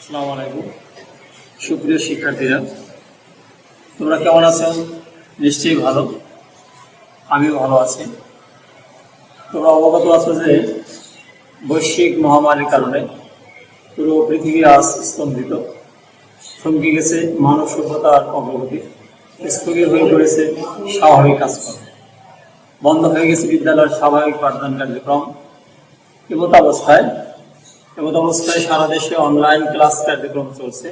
আসসালামু আলাইকুম সুপ্রিয় শিক্ষার্থীরা, তোমরা কেমন আছো? নিশ্চয়ই ভালো। আমিও ভালো আছি। তোমরা অবগত আছো যে বৈশ্বিক মহামারীর কারণে পুরো পৃথিবী আজ স্তম্ভিত, থমকে গেছে মানব সভ্যতার অগ্রগতি, স্থগিত হয়ে পড়েছে স্বাভাবিক কাজকর্ম, বন্ধ হয়ে গেছে বিদ্যালয়ের স্বাভাবিক পাঠদান কার্যক্রম। এমত অবস্থায় সারা দেশে অনলাইন ক্লাস কার্যক্রম চলছে।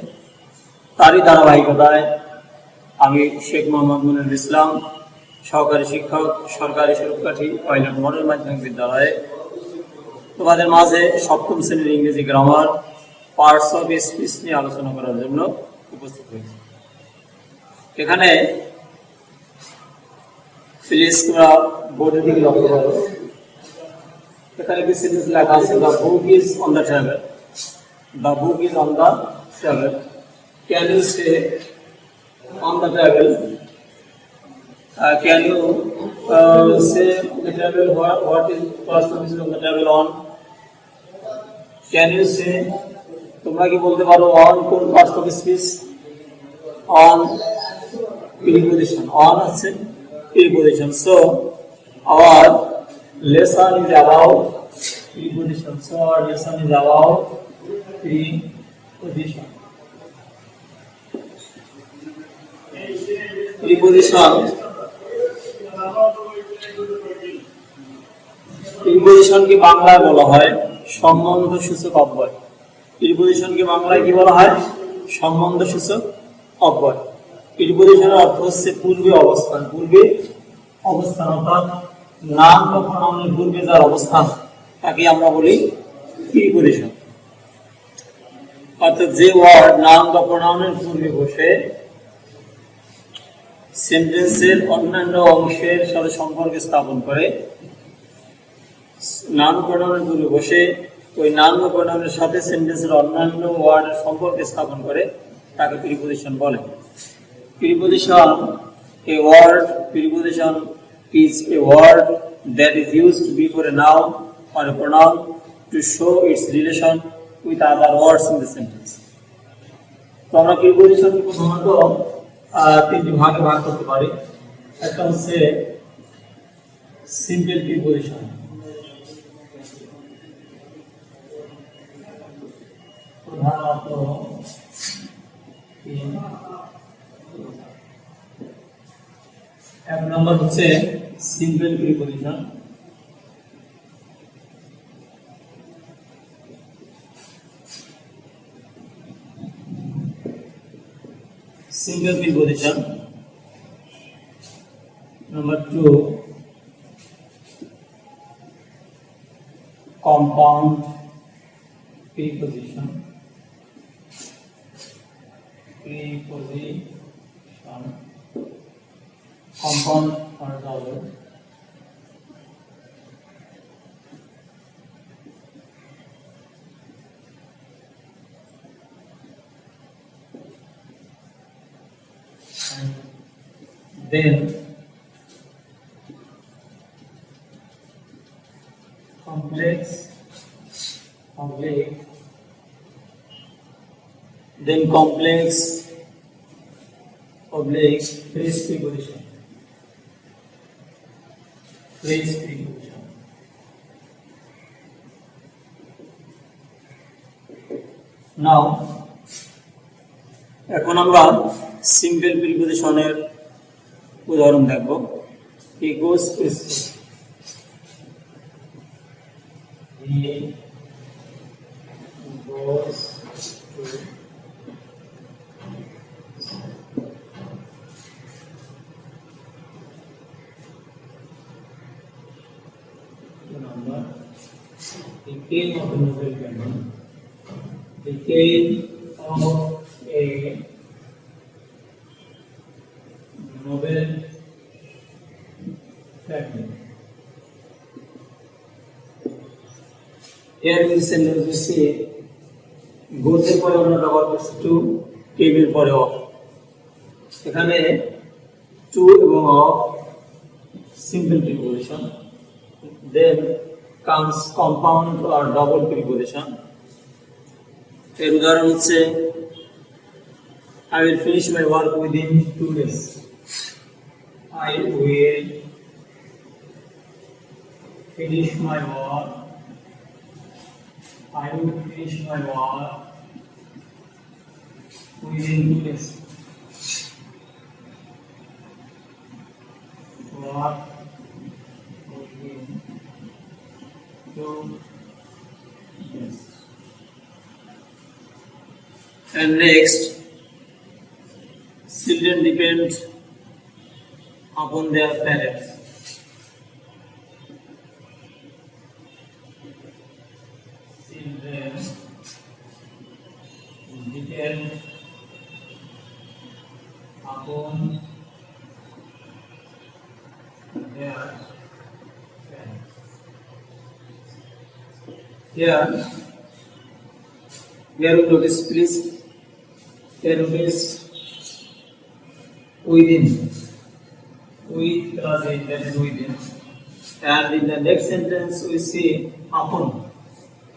তারই ধারাবাহিকতায় আমি শেখ মোহাম্মদ মুনিরুল ইসলাম, সহকারী শিক্ষক, সরকারি স্বরূপকাঠি পাইলট মডেল মাধ্যমিক বিদ্যালয়ে তোমাদের মাঝে সপ্তম শ্রেণীর ইংরেজি গ্রামার পার্টস অফ স্পিচ নিয়ে আলোচনা করার জন্য উপস্থিত হয়েছি। এখানে প্লিজ তোমরা বোর্ডের দিকে লক্ষ্য করো। এখানে কি সেন্টেন্স লেখা আছে, the book is on the table. The book is on the table. Can you say on the table? Can you say the table what is first is on the table on? Can you say তোমরা কি বলতে পারো on কোন parts of speech? On preposition. On আছে preposition. So our lesson is about preposition. So our lesson is about preposition. প্রিপোজিশনকে বাংলায় বলা হয় সম্বন্ধসূচক অব্যয়। প্রিপোজিশনকে বাংলায় কি বলা হয়? সম্বন্ধসূচক অব্যয়। প্রিপোজিশনের অর্থ হচ্ছে পূর্বে অবস্থান। পূর্বে অবস্থান অর্থাৎ নাম বা প্রনাউনের পূর্বে যার অবস্থান তাকে আমরা বলি প্রিপোজিশন। অর্থাৎ যে ওয়ার্ড নাম বা প্রনাউনের পূর্বে বসে সেন্টেন্সের অন্যান্য অংশের সাথে সম্পর্ক স্থাপন করে, নাউন প্রোনাউনের পূর্বে বসে ওই নাউন প্রোনাউনের সাথে সেন্টেন্সের অন্যান্য ওয়ার্ডের সম্পর্ক স্থাপন করে তাকে প্রিপোজিশন বলে। Preposition is a word that is used before a noun or a pronoun to show its relation with other words in the sentence. তো আমরা প্রিপোজিশনকে প্রথমত তিনটি ভাগে ভাগ করতে পারি। একটা হচ্ছে সিম্পল প্রিপোজিশন, প্রধানত এক নম্বর হচ্ছে simple preposition. Single preposition. Number 2, compound preposition. Compound or double. Then complex phrase preposition. Now এখন আমরা সিম্পল প্রিপোজিশনের উদাহরণ দেখব। He goes to school. The came of a novel family. The came of a novel family. Here in the sentence we see goes এর পরে আমরা ব্যবহার করছি to, came এর পরে of। এখানে to এবং of simple preposition, then comes compound or double preposition. এর উদাহরণ হচ্ছে I will finish my work within 2 days. I will finish my work. I will finish my work within 2 days. Work within 2 days. And next, children depend upon their parents. Children depend upon their parents. Here we notice, please. Here is within, with plus in, that is within, and in the next sentence we see upon,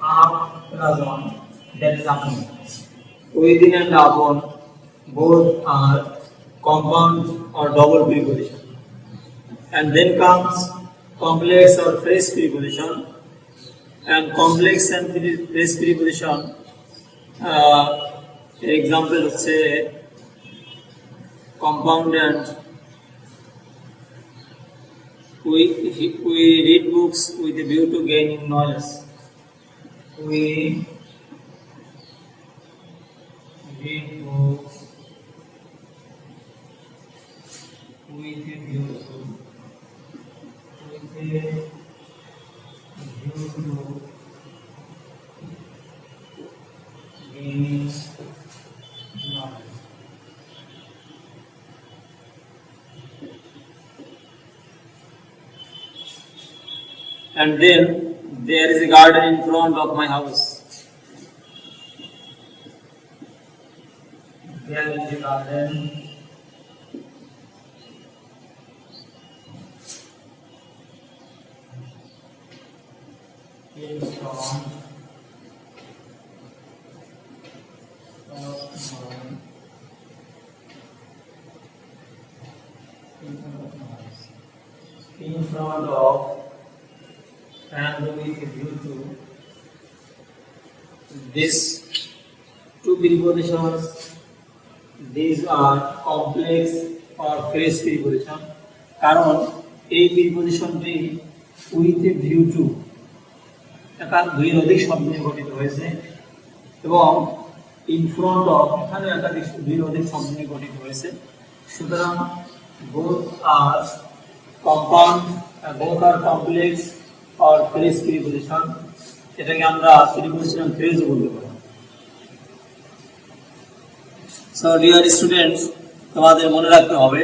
up plus on, that is upon. Within and upon both are compound or double preposition, and then comes complex or phrase preposition, and complex and phrase preposition example say compound and we read books with a view to gaining knowledge. We read books with a view to gaining knowledge. And then there is a garden in front of my house. There is a garden in front in front of and with a view to. These two prepositions, these are complex or phrase preposition. কারণ এই প্রিপোজিশনটি with a view to একাধিক দুইয়ের অধিক শব্দ নিয়ে গঠিত হয়েছে এবং in front of এখানে একাধিক দুইয়ের অধিক শব্দ নিয়ে গঠিত হয়েছে। সুতরাং both are compound, both are complex or phrase preposition, এটাকে আমরা prepositional phrase বলতে পারি। So dear students, তোমাদের মনে রাখতে হবে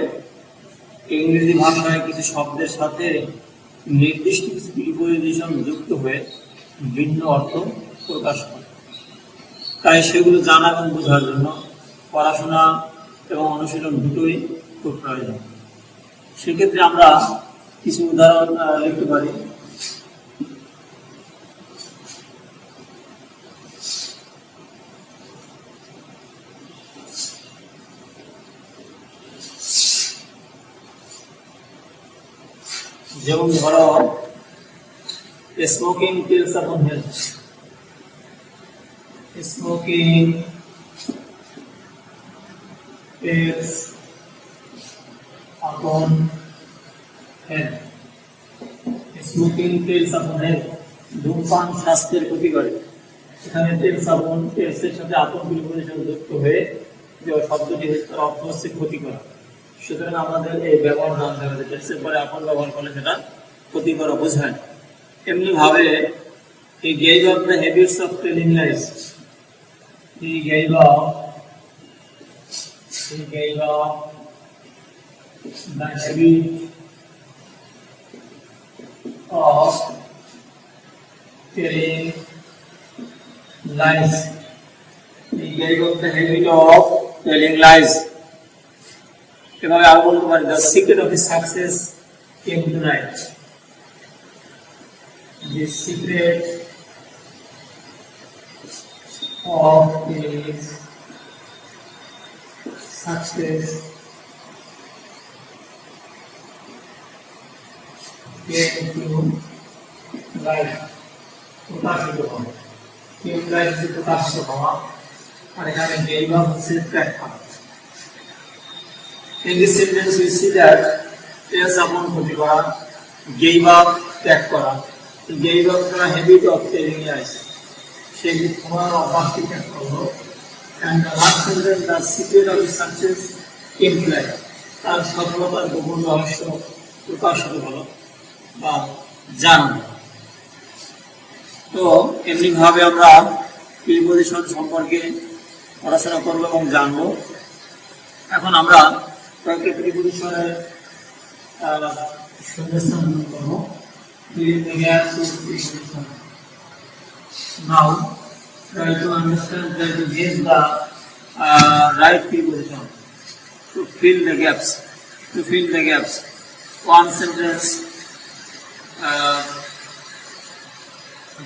ইংরেজি ভাষায় কিছু শব্দের সাথে নির্দিষ্ট কিছু প্রিপোজিশন যুক্ত হয়ে ভিন্ন অর্থ প্রকাশ করে। তাই সেগুলো জানা এবং বোঝার জন্য পড়াশোনা এবং অনুশীলন দুটোই খুব প্রয়োজন। সেক্ষেত্রে আমরা কিছু উদাহরণ লিখতে পারি। যেমন ধরো স্মোকিং টেলস আপন হেলথ, স্মোকিং টেলস আপন হেলথ, স্মোকিং টেলস আপন হেলথ, ধূমপান স্বাস্থ্যের ক্ষতি করে। এখানে টেলস আপন, টেলসের সাথে আপন প্রিপোজিশন যুক্ত হয়ে যে শব্দটি তার অর্থ হচ্ছে ক্ষতি করা। সুতরাং আমাদের এই ব্যবহার জানতে হবে, টেলসের পরে আপন ব্যবহার করলে সেটা ক্ষতি করা বোঝায়। এমনি ভাবে he gave up the habits of telling lies, he gave up the habit of telling lies, he gave up the habit of telling lies। এভাবে আরো বলতে পারি the secret of his success came tonight, the secret of his success came to life. প্রকাশিত হওয়া, came to life প্রকাশিত হওয়া, আর এখানে gave up হচ্ছে ত্যাগ করা। In this sentence we see that yes upon ক্ষতি করা, gave up ত্যাগ করা, gave up the habit of telling lies, সেই তোমার অভ্যাসটি ত্যাগ করলো। And the last sentence, the secret of his success came to light, তার সফলতার গোপন রহস্য প্রকাশিত হলো বা জানলো। তো এমনি ভাবে আমরা প্রিপজিশন সম্পর্কে পড়াশোনা করবো এবং জানবো। এখন আমরা কয়েকটা প্রিপজিশনের সংমিশ্রণ করবো। Now try to understand, try to guess the right preposition to fill the gaps. To fill the gaps, one sentence.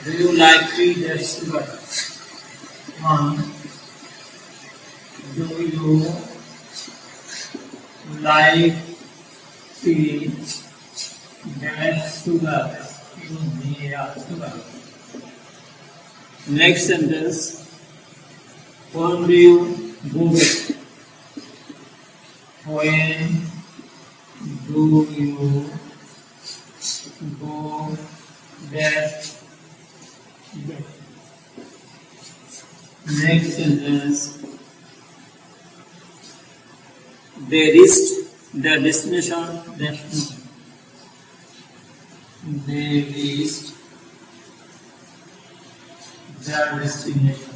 Do you like tea that's sugar? One. Do you like tea that's sugar? Sugar. Next sentence. When do you go back? When do you go back? Next sentence. They reached their destination. They reached their destination.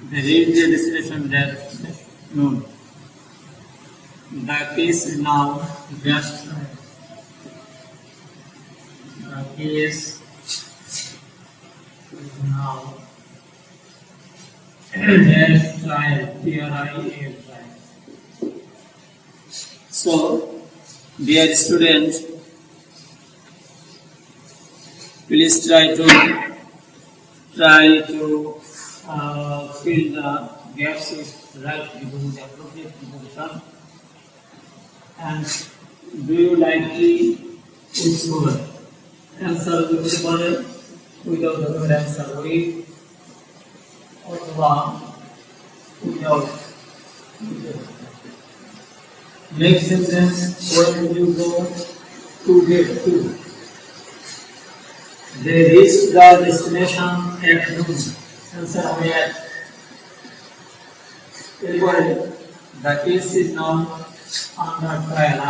They reached their destination that noon. The case is now just right. The case is now just right. So, dear students, please try to fill the gaps with right preposition, appropriate preposition. And do you like tea with sugar? Answer without the word answer with or without. Next sentence, where will you go to get to? They reached the destination at noon. Answer where? The case is now under trial.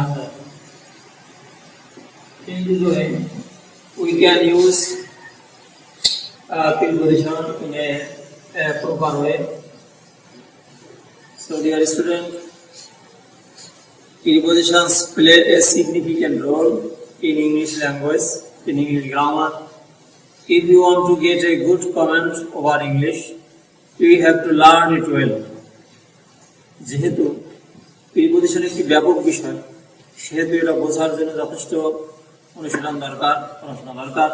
In this way, we can use preposition in a proper way. So, dear student, prepositions play a significant role in English language, in English grammar. If you want to get a good comment over English, you have to learn it well. যেহেতু preposition একটি ব্যাপক বিষয়, সেহেতু এটা বোঝার জন্য যথেষ্ট অনুশীলন দরকার, পড়াশোনা দরকার।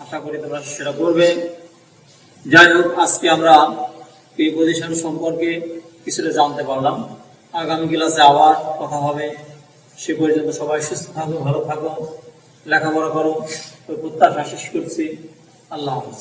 আশা করি তোমরা সেটা করবে। যাই হোক, আজকে আমরা প্রিপজিশন সম্পর্কে কিছুটা জানতে পারলাম। আগামী ক্লাসে আবার কথা হবে। সে পর্যন্ত সবাই সুস্থ থাকো, ভালো থাকো, লেখাপড়া করো। প্রত্যাশা শেষ করছি। আল্লাহ হাফেজ।